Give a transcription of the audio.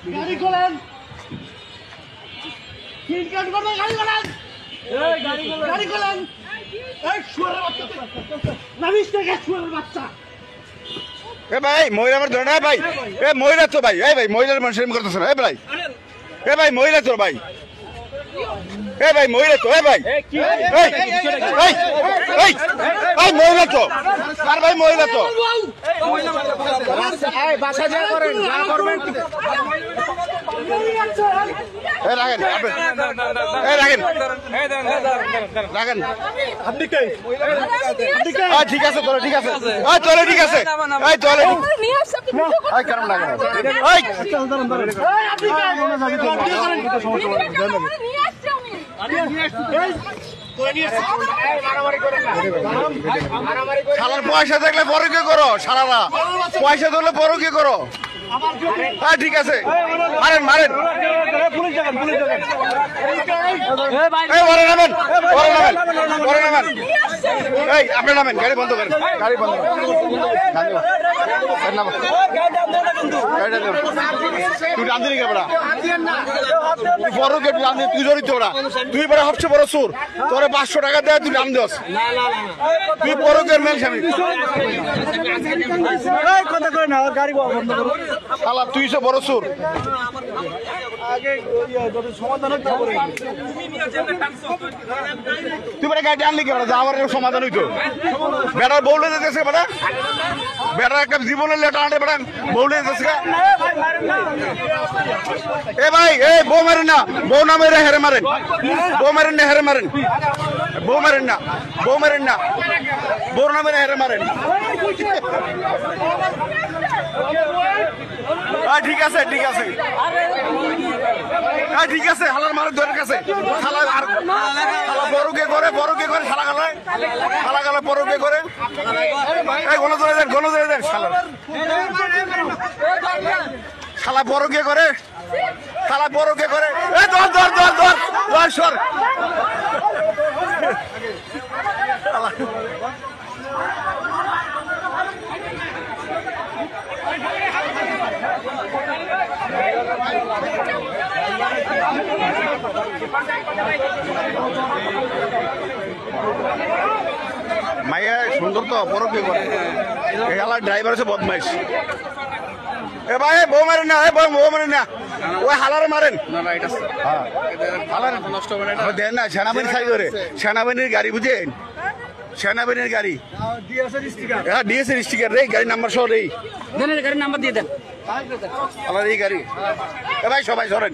গাড়ি খোলেন, গাড়ি খোলেন, গাড়ি খোলেন। এই শুয়ারের বাচ্চা, নামিস থেকে শুয়ারের বাচ্চা। এ ভাই মহিলা আমার ধরে না ভাই, এ মহিলা তো ভাই, এই ভাই মহিলার মানুষ করতেছে না, এ ভাই, এ ভাই মহিলা তো ভাই, এ ভাই মহিলা তো, এ ভাই মহিলা তো, আর ভাই মহিলা তো বাসা যা করেন, যা করবেন রাখেন, রাখেন রাখেন। ঠিক আছে চলো, ঠিক আছে চলো, ঠিক আছে চলে কেমন লাগে শালার পয়সা দেখলে বড় কি করো, শালারা পয়সা ধরলে বড় কি করো। হ্যাঁ ঠিক আছে, মারেন মারেন, নামেন নামেন, এই আপনি নামেন, গাড়ি বন্ধ করেন, গাড়ি বন্ধ করেন, তুই রান্ধি নি কেবড়া, বড় কে তুই জড়িত ওরা, তুই বড় সবচেয়ে বড় চোর, তোরে 500 টাকা দেয় তুই রান্ধ, তুই বড় কে মেল স্বামী, তুই সব বড় চোর। তুই বেটা গাড়ি আনলি কেবড়া, যা আমার সমাধান হইতো, বেটার বউলে যেতেছে, বেটা বেটার একটা জীবনের লেটা আনতে বেটা বউলে যেতেছে। এ ভাই এই বউ মারেন না, বউ না মেরে হেরে মারেন, বউ মারেন না, হেরে মারেন, বউ মারেন না, বউ মারেন না, বউ না মেরে হেরে মারেন। ঠিক আছে ঠিক আছে ঠিক আছে, হালার মারের দরের কাছে শালা, আর বড়কে করে, বড়কে করে শালা গালায়, শালা গালায় বড়কে করে, এই গণজোরে দেন, গণজোরে দেন, শালা শালা বড়কে করে, শালা বড়কে করে, এই ধর ধর ধর ধর ধর সর। মাইয়া সুন্দর তো, বড় কে করে, এলাকার ড্রাইভার আছে বদমাইশ। এ ভাই বউ মারেন না, বউ মারেন না, ওই হালার মারেন দেন না, সেনাবাহিনী সাই করে, সেনাবাহিনীর গাড়ি বুঝেন, সেনাবাহিনীর গাড়ি, হ্যাঁ ডিএসএর স্টিকার রে, গাড়ির নাম্বার সহ রে, গাড়ির নাম্বার দিয়ে দেন, আমার এই গাড়ি। এ ভাই সবাই সরেন।